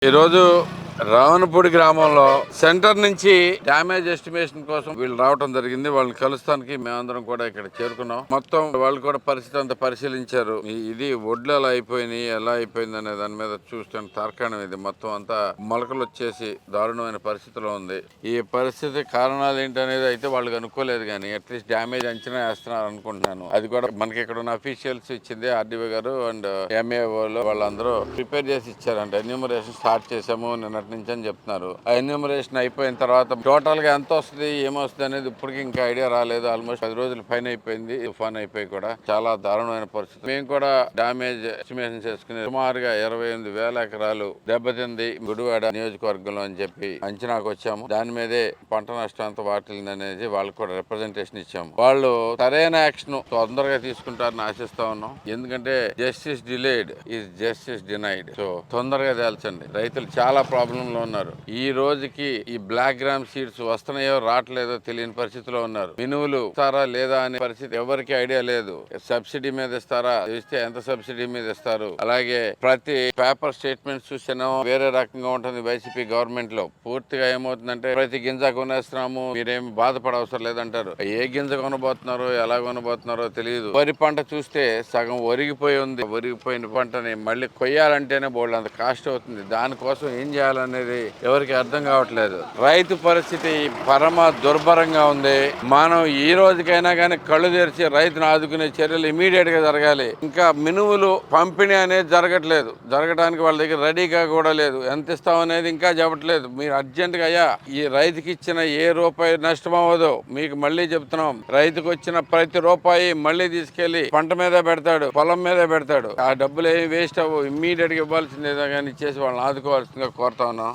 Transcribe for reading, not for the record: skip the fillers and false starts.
ఈరోజు రావణపూడి గ్రామంలో సెంటర్ నుంచి డ్యామేజ్ ఎస్టిమేషన్ కోసం వీళ్ళు రావడం జరిగింది. వాళ్ళని కలుస్తానికి మేమందరం కూడా ఇక్కడ చేరుకున్నాం. మొత్తం వాళ్ళు కూడా పరిస్థితి అంతా పరిశీలించారు. ఇది ఒడ్లు ఎలా అయిపోయినాయి, ఎలా అయిపోయింది అనే దాని మీద చూస్తే తార్కాణం ఇది మొత్తం అంతా మొలకలు వచ్చేసి దారుణమైన పరిస్థితిలో ఉంది. ఈ పరిస్థితి కారణాలు ఏంటనేది అయితే వాళ్ళకి అనుకోలేదు, కానీ అట్లీస్ట్ డ్యామేజ్ అంచనా వేస్తున్నారు అనుకుంటున్నాను. అది కూడా మనకి ఇక్కడ ఉన్న అఫీషియల్స్ ఇచ్చింది ఆర్డీఓ గారు అండ్ ఎంఏఓలు వాళ్ళందరూ ప్రిపేర్ చేసి ఇచ్చారంట. ఎన్యూమరేషన్ స్టార్ట్ చేసాము నిన్నటి నుంచి అని చెప్తున్నారు. ఆ ఎన్యూమరేషన్ అయిపోయిన తర్వాత టోటల్ గా ఎంత వస్తుంది ఏమొస్తుంది అనేది ఇప్పటికీ ఇంకా ఐడియా రాలేదు. ఆల్మోస్ట్ 10 రోజులు పైన అయిపోయింది. తుఫాన్ అయిపోయి కూడా చాలా దారుణమైన పరిస్థితి. మేము కూడా డ్యామేజ్ ఎస్టిమేషన్ చేసుకుని సుమారుగా 28,000 ఎకరాలు దెబ్బతింది గుడివాడ నియోజకవర్గంలో అని చెప్పి అంచనాకు వచ్చాము. దాని మీదే పంట నష్టం అంతా వాటిల్ని అనేది వాళ్ళకి కూడా రిప్రజెంటేషన్ ఇచ్చాము. వాళ్ళు సరైన యాక్షన్ తొందరగా తీసుకుంటారని ఆశిస్తా ఉన్నాం. ఎందుకంటే justice delayed is justice denied. So తొందరగా తేల్చండి. రైతులు చాలా ప్రాబ్లం లో ఉన్నారు. ఈ రోజుకి ఈ బ్లాక్ గ్రామ్ సీడ్స్ వస్తున్నాయో రావట్లేదో తెలియని పరిస్థితిలో ఉన్నారు. మినువులు ఇస్తారా లేదా అనే పరిస్థితి ఎవరికి ఐడియా లేదు. సబ్సిడీ మీద ఇస్తారా, ఇస్తే ఎంత సబ్సిడీ మీద ఇస్తారు. అలాగే ప్రతి పేపర్ స్టేట్మెంట్ చూసినా వేరే రకంగా ఉంటుంది. వైసీపీ గవర్నమెంట్ లో పూర్తిగా ఏమవుతుందంటే ప్రతి గింజ కొనేస్తున్నాము, మీరేమి బాధపడవసరం లేదంటారు. ఏ గింజ కొనబోతున్నారో ఎలా కొనబోతున్నారో తెలియదు. వరి పంట చూస్తే సగం ఒరిగిపోయి ఉంది. ఒరిగిపోయిన పంటని మళ్ళీ కొయ్యాలంటేనే బోల్డ్ అంత కాస్ట్ అవుతుంది. దానికోసం ఏం చేయాలనేది ఎవరికి అర్థం కావట్లేదు. రైతు పరిస్థితి పరమ దుర్భరంగా ఉంది. మనం ఈ రోజుకైనా కానీ కళ్ళు తెరిచి రైతును ఆదుకునే చర్యలు ఇమీడియట్ గా జరగాలి. ఇంకా మినువులు పంపిణీ అనేది జరగట్లేదు. జరగడానికి వాళ్ళ దగ్గర రెడీగా కూడా లేదు. ఎంత ఇస్తామనేది ఇంకా చెప్పట్లేదు. మీరు అర్జెంట్ గా అయ్యా ఈ రైతుకి ఇచ్చిన ఏ రూపాయి నష్టం అవ్వదు. మీకు మళ్ళీ చెప్తున్నాం, రైతుకు వచ్చిన ప్రతి రూపాయి మళ్ళీ తీసుకెళ్లి పంట మీద పెడతాడు, పొలం మీద పెడతాడు. ఆ డబ్బులు ఏమి వేస్ట్ అవ్వవు. ఇమ్మీడియట్ గా ఇవ్వాల్సిందేదో కానీ ఇచ్చేసి వాళ్ళని ఆదుకోవాల్సిందిగా కోరుతా